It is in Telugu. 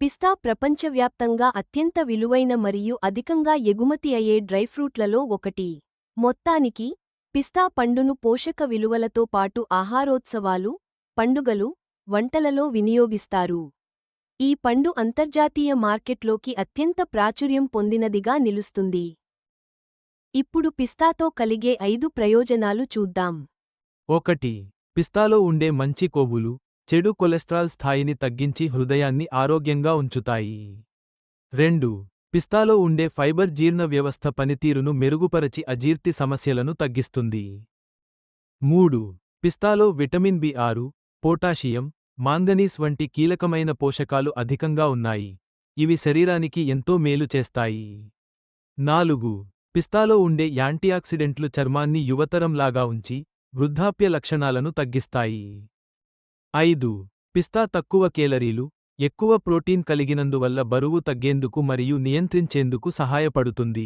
పిస్తా ప్రపంచవ్యాప్తంగా అత్యంత విలువైన మరియు అధికంగా ఎగుమతి అయ్యే డ్రైఫ్రూట్లలో ఒకటి. మొత్తానికి, పిస్తా పండును పోషక విలువలతో పాటు ఆహారోత్సవాలు, పండుగలు, వంటలలో వినియోగిస్తారు. ఈ పండు అంతర్జాతీయ మార్కెట్లోకి అత్యంత ప్రాచుర్యం పొందినదిగా నిలుస్తుంది. ఇప్పుడు పిస్తాతో కలిగే 5 ప్రయోజనాలు చూద్దాం. 1. పిస్తాలో ఉండే మంచి కొవ్వులు, చెడు కొలెస్ట్రాల్ స్థాయిని తగ్గించి హృదయాన్ని ఆరోగ్యంగా ఉంచుతాయి. 2. పిస్తాలో ఉండే ఫైబర్ జీర్ణ వ్యవస్థ పనితీరును మెరుగుపరచి అజీర్తి సమస్యలను తగ్గిస్తుంది. 3. పిస్తాలో విటమిన్ బి6, పొటాషియం, మాంగనీస్ వంటి కీలకమైన పోషకాలు అధికంగా ఉన్నాయి. ఇవి శరీరానికి ఎంతో మేలు చేస్తాయి. 4. పిస్తాలో ఉండే యాంటీఆక్సిడెంట్లు చర్మాన్ని యువతరంలాగా ఉంచి, వృద్ధాప్య లక్షణాలను తగ్గిస్తాయి. 5. పిస్తా తక్కువ కేలరీలు, ఎక్కువ ప్రోటీన్ కలిగినందువల్ల బరువు తగ్గేందుకు మరియు నియంత్రించేందుకు సహాయపడుతుంది.